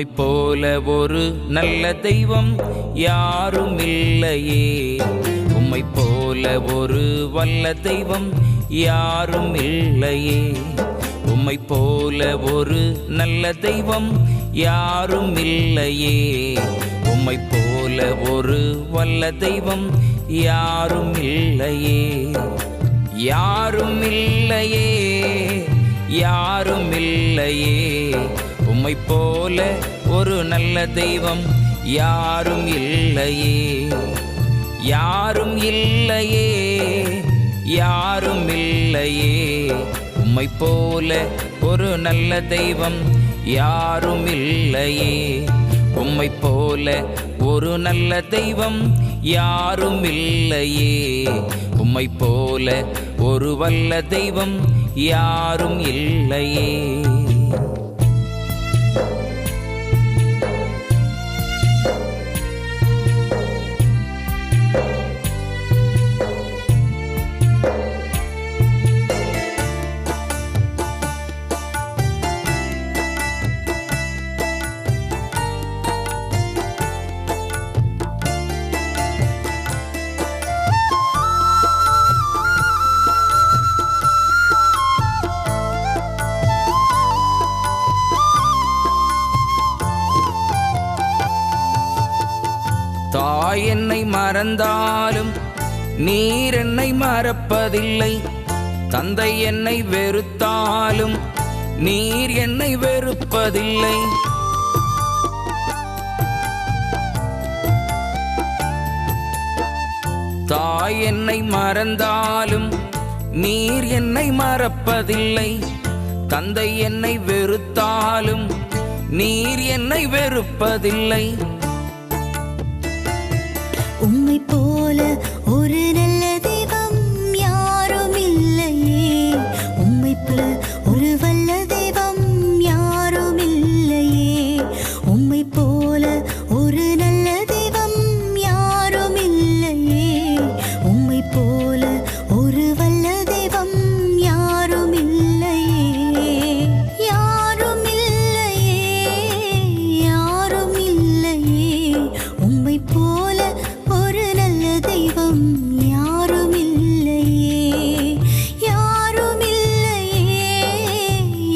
உம்மை போல ஒரு நல்ல தெய்வம் யாரும் இல்லையே. உம்மை போல ஒரு வல்ல தெய்வம் யாரும் இல்லையே. உம்மை போல ஒரு நல்ல தெய்வம் யாரும் இல்லையே. உம்மை போல ஒரு வல்ல தெய்வம் யாரும் இல்லையே. யாரும் இல்லையே, யாரும் இல்லையே. உம்மை போல ஒரு நல்ல தெய்வம் யாரும் இல்லையே. யாரும் இல்லையே, யாரும் இல்லையே. உம்மை போல ஒரு நல்ல தெய்வம் யாரும் இல்லையே. உம்மை போல ஒரு நல்ல தெய்வம் யாரும் இல்லையே. உம்மை போல ஒரு வல்ல தெய்வம் யாரும் இல்லையே. தாய் என்னை மறந்தாலும் நீர் என்னை மறப்பதில்லை. தந்தை என்னை வெறுத்தாலும் நீர் என்னை வெறுப்பதில்லை. தாய் என்னை மறந்தாலும் நீர் என்னை மறப்பதில்லை. தந்தை என்னை வெறுத்தாலும் நீர் என்னை வெறுப்பதில்லை. உம்மை போல ஒரு நல்ல தெய்வம் யாரும் இல்லையே. உம்மை போல ஒரு வல்ல தெய்வம் யாரும் இல்லையே. உம்மை போல ஒரு நல்ல தெய்வம் யாரும் இல்லையே. உம்மை போல ஒரு வல்ல தெய்வம் யாரும் இல்லையே. யாரும் இல்லையே, யாரும் இல்லையே. உம்மை போல ஒரு நல்ல தெய்வம் யாரும் இல்லையே. யாரும் இல்லையே,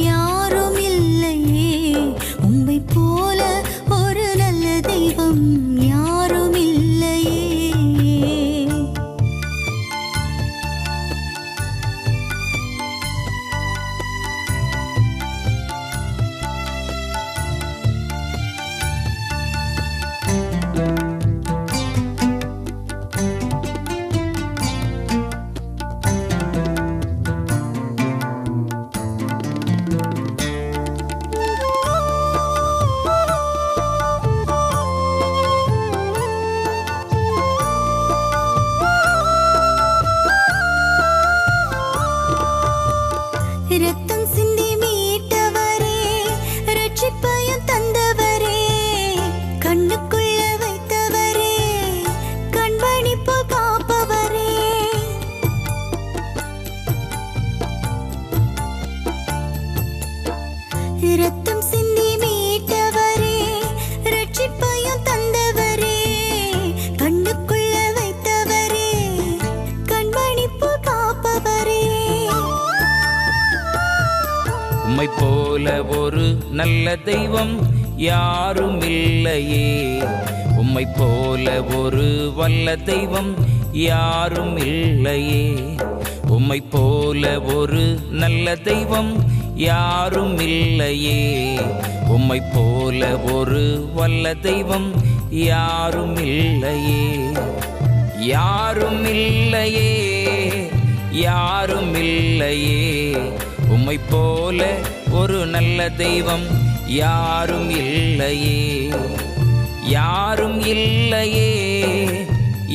யாரும் இல்லையே. உம்மை போல ஒரு நல்ல தெய்வம் யாரும் இல்லையே. இரத்தம் சிந்தி மீட்டவரே, ரட்சிப்பையும் தந்தவரே, கண்ணுக்குள்ள வைத்தவரே, கண்மணிப்பு காப்பவரே. இரத்தம் சிந்தி மீட்டவரே, ரட்சிப்பையும் தந்தவரே, கண்ணுக்குள்ள வைத்தவரே, கண்மணிப்பு காப்பவரே. உம்மை போல ஒரு நல்ல தெய்வம் யாரும் இல்லையே. உம்மை போல ஒரு வல்ல தெய்வம் யாரும் இல்லையே. உம்மை போல ஒரு நல்ல தெய்வம் யாரும் இல்லையே. உம்மை போல ஒரு வல்ல தெய்வம் யாரும் இல்லையே. யாரும் இல்லையே, யாரும் இல்லையே. உம்மை போல ஒரு நல்ல தெய்வம் யாரும் இல்லையே. யாரும் இல்லையே,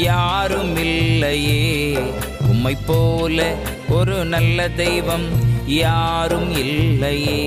யாரும் இல்லையே. உம்மை போல ஒரு நல்ல தெய்வம் யாரும் இல்லையே.